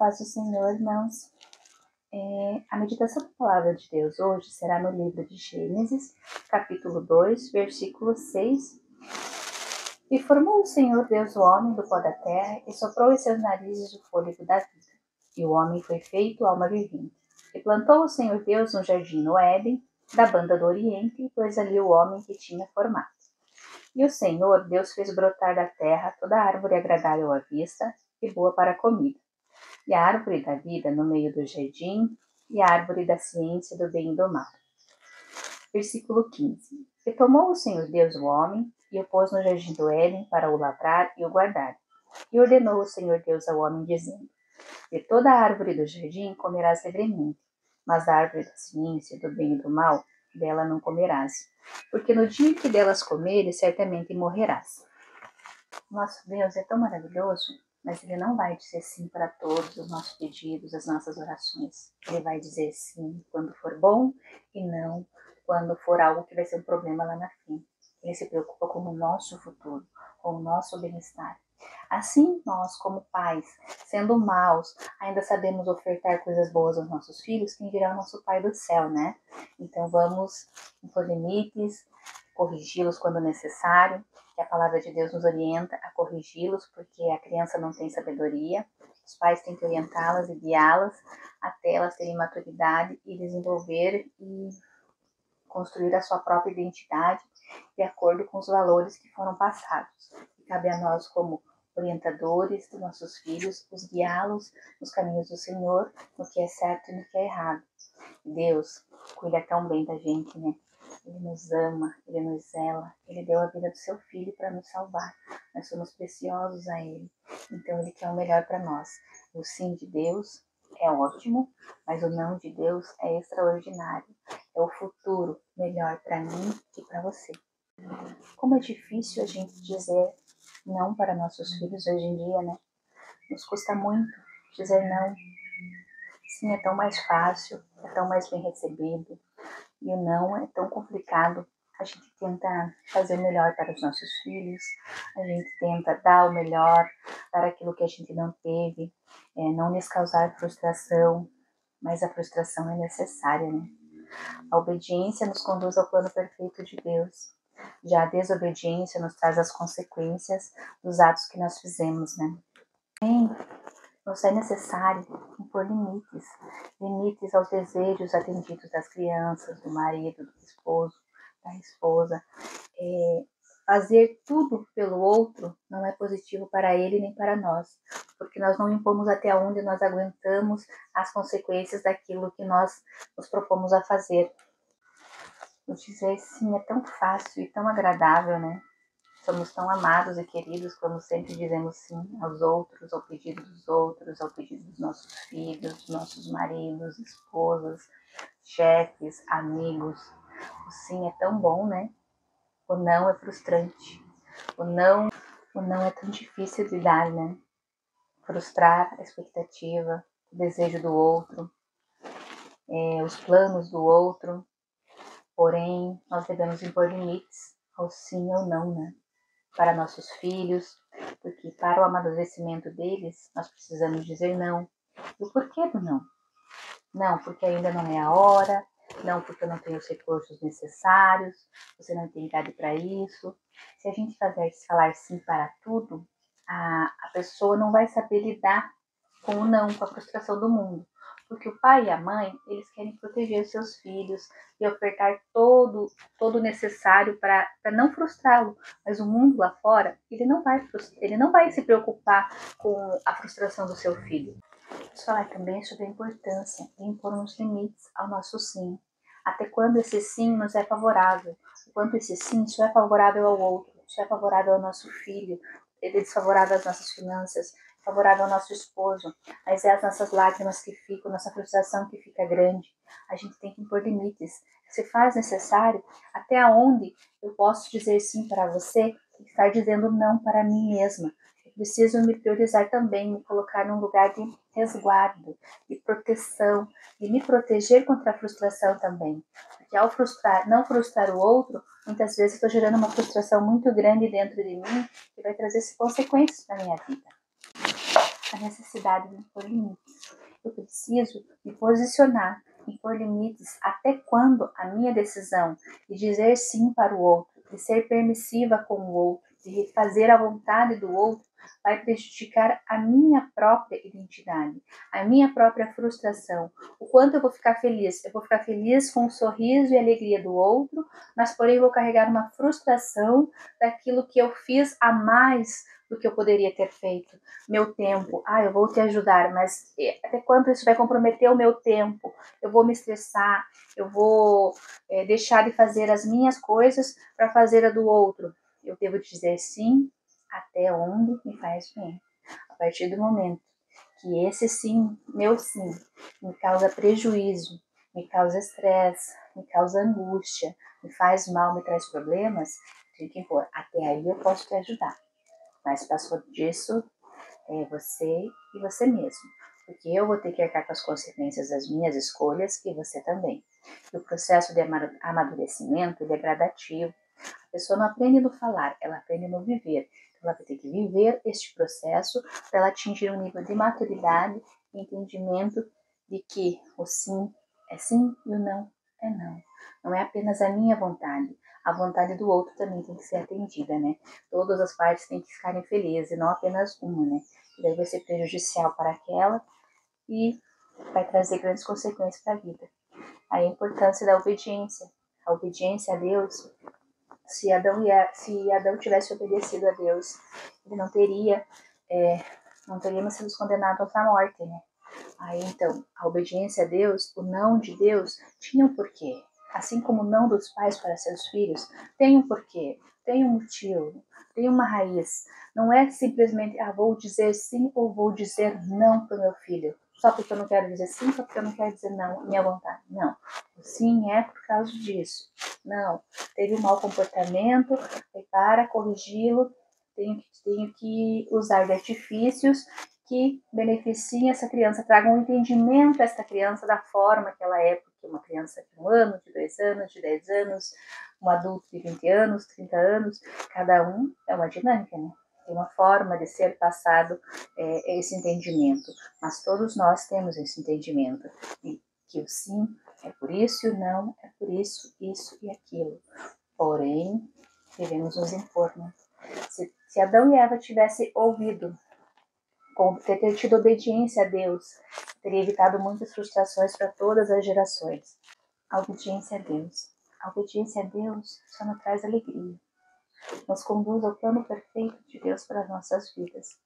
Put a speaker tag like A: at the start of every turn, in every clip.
A: Paz do Senhor, irmãos. A meditação da palavra de Deus hoje será no livro de Gênesis, capítulo 2, versículo 6. E formou o Senhor Deus o homem do pó da terra e soprou em seus narizes o fôlego da vida. E o homem foi feito alma vivente. E plantou o Senhor Deus um jardim no Éden, da banda do Oriente, e pôs ali o homem que tinha formado. E o Senhor Deus fez brotar da terra toda árvore agradável à vista e boa para a comida, e a árvore da vida no meio do jardim, e a árvore da ciência do bem e do mal. Versículo 15. E tomou o Senhor Deus o homem, e o pôs no jardim do Éden para o lavrar e o guardar. E ordenou o Senhor Deus ao homem, dizendo: de toda a árvore do jardim comerás livremente, mas da árvore da ciência do bem e do mal, dela não comerás, porque no dia que delas comeres, certamente morrerás. Nosso Deus é tão maravilhoso, mas Ele não vai dizer sim para todos os nossos pedidos, as nossas orações. Ele vai dizer sim quando for bom e não quando for algo que vai ser um problema lá na frente. Ele se preocupa com o nosso futuro, com o nosso bem-estar. Assim, nós, como pais, sendo maus, ainda sabemos ofertar coisas boas aos nossos filhos, quem dirá o nosso Pai do céu, né? Então vamos impor limites, corrigi-los quando necessário, que a palavra de Deus nos orienta a corrigi-los, porque a criança não tem sabedoria, os pais têm que orientá-las e guiá-las até elas terem maturidade e desenvolver e construir a sua própria identidade de acordo com os valores que foram passados. E cabe a nós, como orientadores dos nossos filhos, os guiá-los nos caminhos do Senhor, no que é certo e no que é errado. Deus cuida tão bem da gente, né? Ele nos ama, Ele nos zela, Ele deu a vida do seu Filho para nos salvar. Nós somos preciosos a Ele, então Ele quer o melhor para nós. O sim de Deus é ótimo, mas o não de Deus é extraordinário. É o futuro melhor para mim e para você. Como é difícil a gente dizer não para nossos filhos hoje em dia, né? Nos custa muito dizer não. Sim, é tão mais fácil, é tão mais bem recebido. E o não é tão complicado. A gente tenta fazer o melhor para os nossos filhos, a gente tenta dar o melhor, dar aquilo que a gente não teve, não lhes causar frustração, mas a frustração é necessária, né? A obediência nos conduz ao plano perfeito de Deus. Já a desobediência nos traz as consequências dos atos que nós fizemos, né? Nos é necessário impor limites, limites aos desejos atendidos das crianças, do marido, do esposo, da esposa. Fazer tudo pelo outro não é positivo para ele nem para nós, porque nós não impomos até onde nós aguentamos as consequências daquilo que nós nos propomos a fazer. O dizer sim é tão fácil e tão agradável, né? Somos tão amados e queridos quando sempre dizemos sim aos outros, ao pedido dos outros, ao pedido dos nossos filhos, dos nossos maridos, esposas, chefes, amigos. O sim é tão bom, né? O não é frustrante. O não é tão difícil de dar, né? Frustrar a expectativa, o desejo do outro, os planos do outro. Porém, nós devemos impor limites ao sim ou não, né? Para nossos filhos, porque para o amadurecimento deles, nós precisamos dizer não. E o porquê do não? Não, porque ainda não é a hora, não porque eu não tenho os recursos necessários, você não tem idade para isso. Se a gente falar sim para tudo, a pessoa não vai saber lidar com o não, com a frustração do mundo. Porque o pai e a mãe, eles querem proteger os seus filhos e ofertar todo o necessário para não frustrá-lo. Mas o mundo lá fora, ele não vai se preocupar com a frustração do seu filho. Vamos falar também sobre a importância de impor uns limites ao nosso sim. Até quando esse sim nos é favorável, o quanto esse sim só é favorável ao outro, só é favorável ao nosso filho, é desfavorável às nossas finanças, favorável ao nosso esposo, mas é as nossas lágrimas que ficam, nossa frustração que fica grande. A gente tem que impor limites. Se faz necessário, até onde eu posso dizer sim para você e estar dizendo não para mim mesma. Eu preciso me priorizar também, me colocar num lugar de resguardo, de proteção, de me proteger contra a frustração também. Porque ao não frustrar o outro, muitas vezes estou gerando uma frustração muito grande dentro de mim que vai trazer consequências para a minha vida. a necessidade de impor limites. Eu preciso me posicionar, impor limites até quando a minha decisão de dizer sim para o outro, de ser permissiva com o outro, de fazer a vontade do outro, vai prejudicar a minha própria identidade, a minha própria frustração. O quanto eu vou ficar feliz? Eu vou ficar feliz com o sorriso e a alegria do outro, mas porém vou carregar uma frustração daquilo que eu fiz a mais do que eu poderia ter feito. Meu tempo, eu vou te ajudar, mas até quanto isso vai comprometer o meu tempo? Eu vou me estressar, eu vou deixar de fazer as minhas coisas para fazer a do outro. Eu devo dizer sim até onde me faz bem. A partir do momento que esse sim, meu sim, me causa prejuízo, me causa estresse, me causa angústia, me faz mal, me traz problemas, tem que impor. Até aí eu posso te ajudar. Mas passou disso, é você e você mesmo. Porque eu vou ter que arcar com as consequências das minhas escolhas e você também. E o processo de amadurecimento ele é gradativo. A pessoa não aprende no falar, ela aprende no viver. Ela vai ter que viver este processo para ela atingir um nível de maturidade e entendimento de que o sim é sim e o não é não. Não é apenas a minha vontade, a vontade do outro também tem que ser atendida, né? Todas as partes têm que ficarem felizes, e não apenas uma, né? E daí vai ser prejudicial para aquela e vai trazer grandes consequências para a vida. A importância da obediência. A obediência a Deus, se Adão tivesse obedecido a Deus, ele não teríamos sido condenados à morte, né? Aí então, a obediência a Deus, o não de Deus, tinha um porquê. Assim como o não dos pais para seus filhos, tem um porquê, tem um motivo, tem uma raiz. Não é simplesmente, vou dizer sim ou vou dizer não para o meu filho. Só porque eu não quero dizer sim, só porque eu não quero dizer não, minha vontade. Não. O sim é por causa disso. Não. Teve um mau comportamento, e para corrigi-lo, tenho que usar de artifícios que beneficiem essa criança, tragam um entendimento a essa criança da forma que ela é, porque uma criança de 1 ano, de 2 anos, de 10 anos, um adulto de 20 anos, 30 anos, cada um é uma dinâmica, né? Tem uma forma de ser passado esse entendimento, mas todos nós temos esse entendimento, de que o sim é por isso e o não é por isso e aquilo. Porém, devemos nos impor, né? Se Adão e Eva tivessem ouvido, ter tido obediência a Deus, teria evitado muitas frustrações para todas as gerações. A obediência a Deus. A obediência a Deus só nos traz alegria. Nos conduz ao plano perfeito de Deus para as nossas vidas.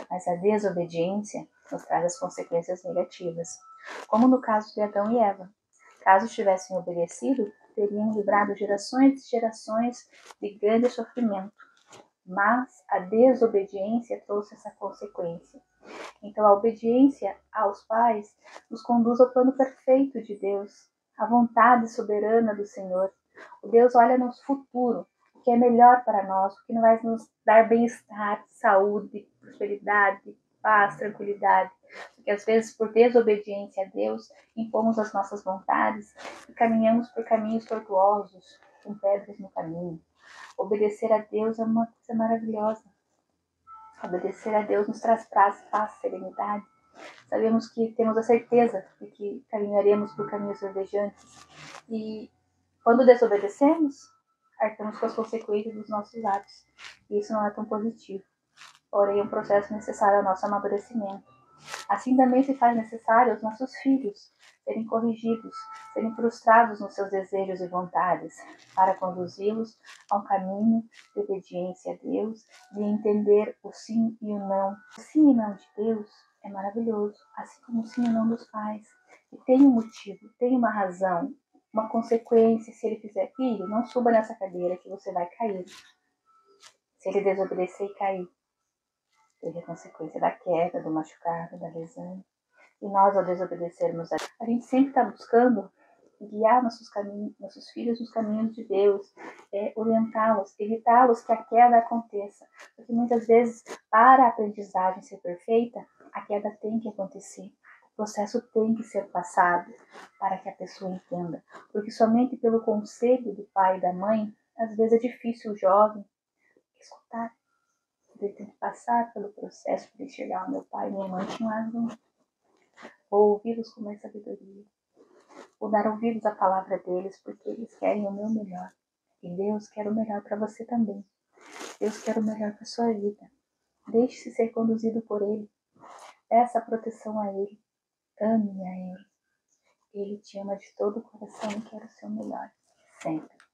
A: Mas a desobediência nos traz as consequências negativas, como no caso de Adão e Eva. Caso tivessem obedecido, teriam livrado gerações e gerações de grande sofrimento. Mas a desobediência trouxe essa consequência. Então, a obediência aos pais nos conduz ao plano perfeito de Deus, à vontade soberana do Senhor. O Deus olha no futuro, o que é melhor para nós, o que vai nos dar bem-estar, saúde, prosperidade, paz, tranquilidade. Porque às vezes, por desobediência a Deus, impomos as nossas vontades e caminhamos por caminhos tortuosos, com pedras no caminho. Obedecer a Deus é uma coisa maravilhosa. Obedecer a Deus nos traz paz, serenidade. Sabemos que temos a certeza de que caminharemos por caminhos verdejantes. E quando desobedecemos, arcamos com as consequências dos nossos atos. E isso não é tão positivo. Porém, é um processo necessário ao nosso amadurecimento. Assim também se faz necessário aos nossos filhos serem corrigidos, serem frustrados nos seus desejos e vontades, para conduzi-los a um caminho de obediência a Deus, de entender o sim e o não. O sim e não de Deus é maravilhoso, assim como o sim e o não dos pais. E tem um motivo, tem uma razão, uma consequência. Se ele fizer, filho, não suba nessa cadeira que você vai cair. Se ele desobedecer e cair, teve a consequência da queda, do machucado, da lesão. E nós, ao desobedecermos, a gente sempre está buscando guiar nossos filhos nos caminhos de Deus, orientá-los, evitá-los que a queda aconteça. Porque muitas vezes, para a aprendizagem ser perfeita, a queda tem que acontecer. O processo tem que ser passado para que a pessoa entenda. Porque somente pelo conselho do pai e da mãe, às vezes é difícil o jovem escutar, ele tem que passar pelo processo para enxergar o meu pai e minha mãe tinham razão. Vou ouvi-los com mais sabedoria. Vou dar ouvidos à palavra deles, porque eles querem o meu melhor. E Deus quer o melhor para você também. Deus quer o melhor para sua vida. Deixe-se ser conduzido por Ele. Peça proteção a Ele. Ame a Ele. Ele te ama de todo o coração e quer o seu melhor. Sempre.